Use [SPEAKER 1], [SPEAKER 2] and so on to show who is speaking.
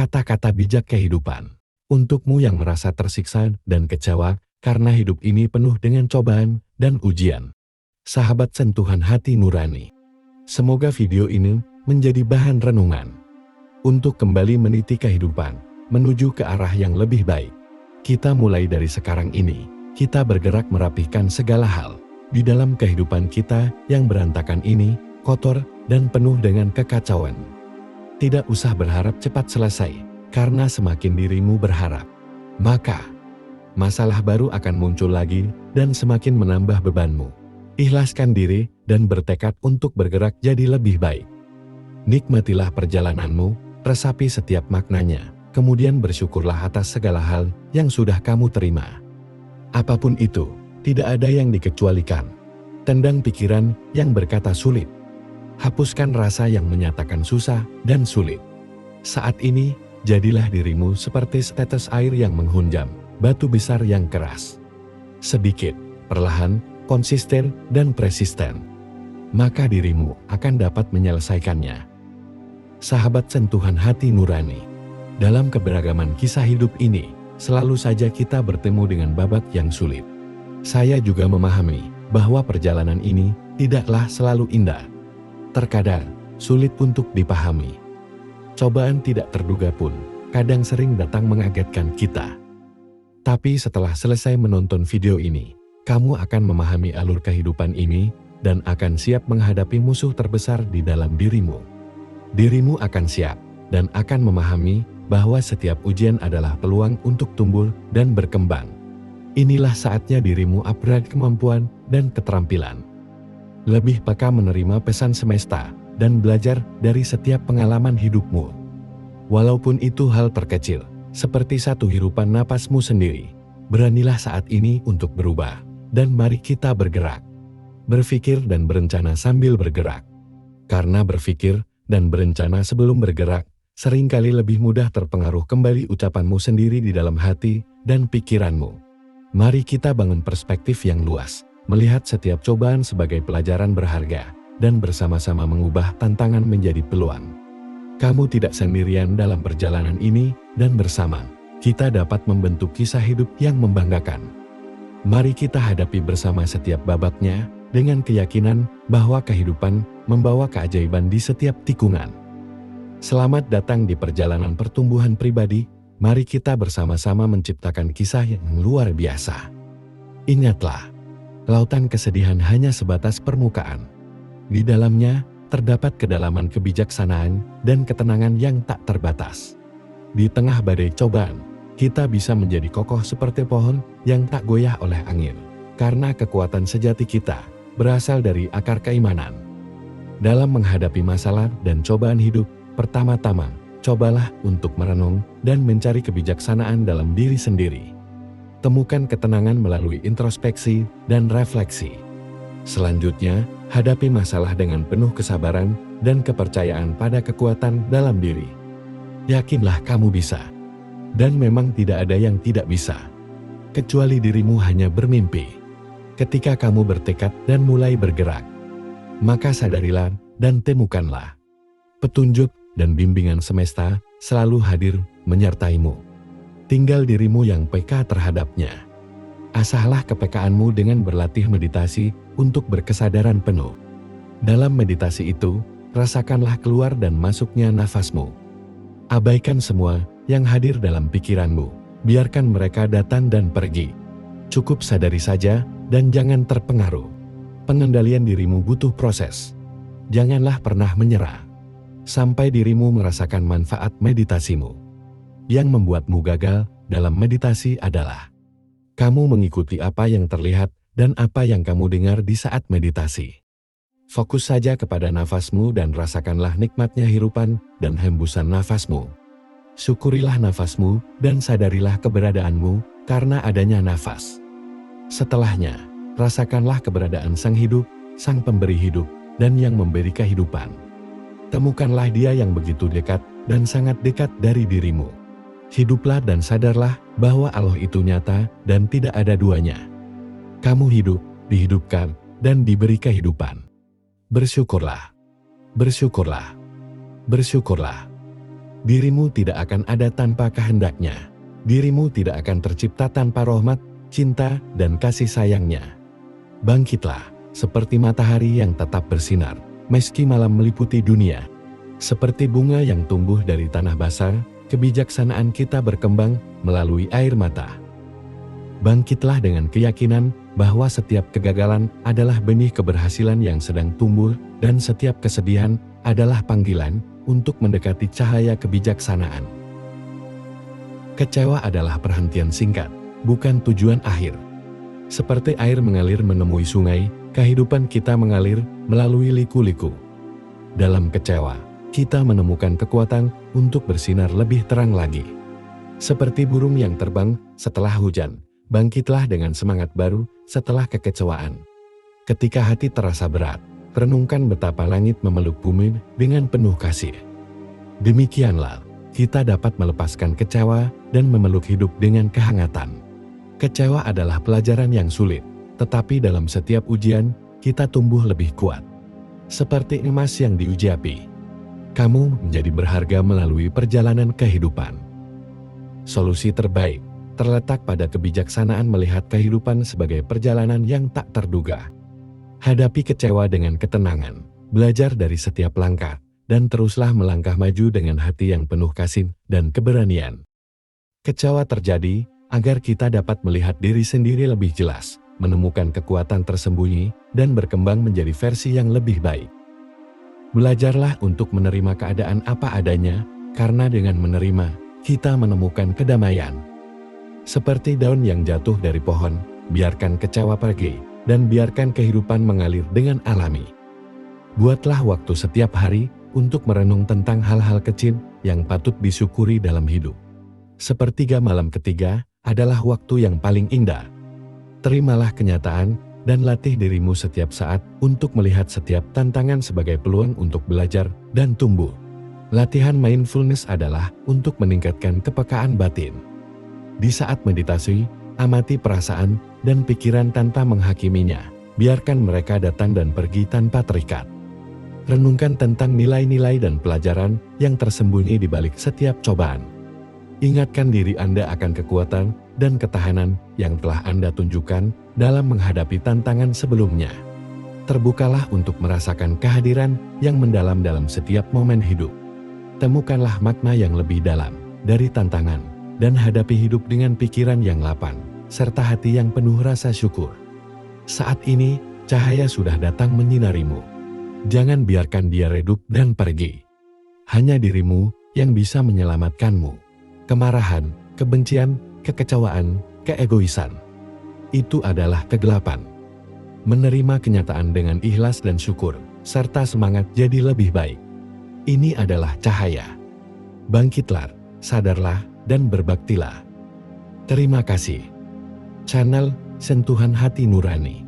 [SPEAKER 1] kata-kata bijak kehidupan. Untukmu yang merasa tersiksa dan kecewa karena hidup ini penuh dengan cobaan dan ujian. Sahabat sentuhan hati nurani. Semoga video ini menjadi bahan renungan untuk kembali meniti kehidupan, menuju ke arah yang lebih baik. Kita mulai dari sekarang ini, kita bergerak merapihkan segala hal di dalam kehidupan kita yang berantakan ini, kotor dan penuh dengan kekacauan. Tidak usah berharap cepat selesai, karena semakin dirimu berharap, maka masalah baru akan muncul lagi dan semakin menambah bebanmu. Ikhlaskan diri dan bertekad untuk bergerak jadi lebih baik. Nikmatilah perjalananmu, resapi setiap maknanya, kemudian bersyukurlah atas segala hal yang sudah kamu terima. Apapun itu, tidak ada yang dikecualikan. Tendang pikiran yang berkata sulit. Hapuskan rasa yang menyatakan susah dan sulit. Saat ini, jadilah dirimu seperti setetes air yang menghunjam batu besar yang keras. Sedikit, perlahan, konsisten, dan persisten. Maka dirimu akan dapat menyelesaikannya. Sahabat sentuhan hati nurani. Dalam keberagaman kisah hidup ini, selalu saja kita bertemu dengan babak yang sulit. Saya juga memahami bahwa perjalanan ini tidaklah selalu indah. Terkadang sulit untuk dipahami. Cobaan tidak terduga pun kadang sering datang mengagetkan kita. Tapi setelah selesai menonton video ini, kamu akan memahami alur kehidupan ini dan akan siap menghadapi musuh terbesar di dalam dirimu. Dirimu akan siap dan akan memahami bahwa setiap ujian adalah peluang untuk tumbuh dan berkembang. Inilah saatnya dirimu upgrade kemampuan dan keterampilan. Lebih peka menerima pesan semesta dan belajar dari setiap pengalaman hidupmu. Walaupun itu hal terkecil, seperti satu hirupan napasmu sendiri, beranilah saat ini untuk berubah, dan mari kita bergerak. Berpikir dan berencana sambil bergerak. Karena berpikir dan berencana sebelum bergerak, seringkali lebih mudah terpengaruh kembali ucapanmu sendiri di dalam hati dan pikiranmu. Mari kita bangun perspektif yang luas, melihat setiap cobaan sebagai pelajaran berharga, dan bersama-sama mengubah tantangan menjadi peluang. Kamu tidak sendirian dalam perjalanan ini, dan bersama, kita dapat membentuk kisah hidup yang membanggakan. Mari kita hadapi bersama setiap babaknya, dengan keyakinan bahwa kehidupan membawa keajaiban di setiap tikungan. Selamat datang di perjalanan pertumbuhan pribadi, mari kita bersama-sama menciptakan kisah yang luar biasa. Ingatlah, lautan kesedihan hanya sebatas permukaan. Di dalamnya, terdapat kedalaman kebijaksanaan dan ketenangan yang tak terbatas. Di tengah badai cobaan, kita bisa menjadi kokoh seperti pohon yang tak goyah oleh angin, karena kekuatan sejati kita berasal dari akar keimanan. Dalam menghadapi masalah dan cobaan hidup, pertama-tama, cobalah untuk merenung dan mencari kebijaksanaan dalam diri sendiri. Temukan ketenangan melalui introspeksi dan refleksi. Selanjutnya, hadapi masalah dengan penuh kesabaran dan kepercayaan pada kekuatan dalam diri. Yakinlah kamu bisa. Dan memang tidak ada yang tidak bisa. Kecuali dirimu hanya bermimpi. Ketika kamu bertekad dan mulai bergerak, maka sadarilah dan temukanlah. Petunjuk dan bimbingan semesta selalu hadir menyertaimu. Tinggal dirimu yang peka terhadapnya. Asahlah kepekaanmu dengan berlatih meditasi untuk berkesadaran penuh. Dalam meditasi itu, rasakanlah keluar dan masuknya nafasmu. Abaikan semua yang hadir dalam pikiranmu. Biarkan mereka datang dan pergi. Cukup sadari saja dan jangan terpengaruh. Pengendalian dirimu butuh proses. Janganlah pernah menyerah sampai dirimu merasakan manfaat meditasimu. Yang membuatmu gagal dalam meditasi adalah kamu mengikuti apa yang terlihat dan apa yang kamu dengar di saat meditasi. Fokus saja kepada nafasmu dan rasakanlah nikmatnya hirupan dan hembusan nafasmu. Syukurilah nafasmu dan sadarilah keberadaanmu karena adanya nafas. Setelahnya, rasakanlah keberadaan Sang Hidup, Sang Pemberi hidup, dan yang memberi kehidupan. Temukanlah Dia yang begitu dekat dan sangat dekat dari dirimu. Hiduplah dan sadarlah bahwa Allah itu nyata dan tidak ada duanya. Kamu hidup, dihidupkan, dan diberi kehidupan. Bersyukurlah. Bersyukurlah. Bersyukurlah. Dirimu tidak akan ada tanpa kehendaknya. Dirimu tidak akan tercipta tanpa rahmat, cinta, dan kasih sayangnya. Bangkitlah, seperti matahari yang tetap bersinar, meski malam meliputi dunia. Seperti bunga yang tumbuh dari tanah basah, kebijaksanaan kita berkembang melalui air mata. Bangkitlah dengan keyakinan bahwa setiap kegagalan adalah benih keberhasilan yang sedang tumbuh, dan setiap kesedihan adalah panggilan untuk mendekati cahaya kebijaksanaan. Kecewa adalah perhentian singkat, bukan tujuan akhir. Seperti air mengalir menemui sungai, kehidupan kita mengalir melalui liku-liku. Dalam kecewa, kita menemukan kekuatan untuk bersinar lebih terang lagi. Seperti burung yang terbang setelah hujan, bangkitlah dengan semangat baru setelah kekecewaan. Ketika hati terasa berat, renungkan betapa langit memeluk bumi dengan penuh kasih. Demikianlah, kita dapat melepaskan kecewa dan memeluk hidup dengan kehangatan. Kecewa adalah pelajaran yang sulit, tetapi dalam setiap ujian, kita tumbuh lebih kuat. Seperti emas yang diuji api, kamu menjadi berharga melalui perjalanan kehidupan. Solusi terbaik terletak pada kebijaksanaan melihat kehidupan sebagai perjalanan yang tak terduga. Hadapi kecewa dengan ketenangan, belajar dari setiap langkah, dan teruslah melangkah maju dengan hati yang penuh kasih dan keberanian. Kecewa terjadi agar kita dapat melihat diri sendiri lebih jelas, menemukan kekuatan tersembunyi, dan berkembang menjadi versi yang lebih baik. Belajarlah untuk menerima keadaan apa adanya, karena dengan menerima, kita menemukan kedamaian. Seperti daun yang jatuh dari pohon, biarkan kecewa pergi, dan biarkan kehidupan mengalir dengan alami. Buatlah waktu setiap hari untuk merenung tentang hal-hal kecil yang patut disyukuri dalam hidup. Sepertiga malam ketiga adalah waktu yang paling indah. Terimalah kenyataan dan latih dirimu setiap saat untuk melihat setiap tantangan sebagai peluang untuk belajar dan tumbuh. Latihan mindfulness adalah untuk meningkatkan kepekaan batin. Di saat meditasi, amati perasaan dan pikiran tanpa menghakiminya. Biarkan mereka datang dan pergi tanpa terikat. Renungkan tentang nilai-nilai dan pelajaran yang tersembunyi di balik setiap cobaan. Ingatkan diri Anda akan kekuatan dan ketahanan yang telah Anda tunjukkan dalam menghadapi tantangan sebelumnya. Terbukalah untuk merasakan kehadiran yang mendalam dalam setiap momen hidup. Temukanlah makna yang lebih dalam dari tantangan, dan hadapi hidup dengan pikiran yang lapang, serta hati yang penuh rasa syukur. Saat ini, cahaya sudah datang menyinarimu. Jangan biarkan dia redup dan pergi. Hanya dirimu yang bisa menyelamatkanmu. Kemarahan, kebencian, kekecewaan, keegoisan. Itu adalah kegelapan. Menerima kenyataan dengan ikhlas dan syukur, serta semangat jadi lebih baik. Ini adalah cahaya. Bangkitlah, sadarlah, dan berbaktilah. Terima kasih. Channel Sentuhan Hati Nurani.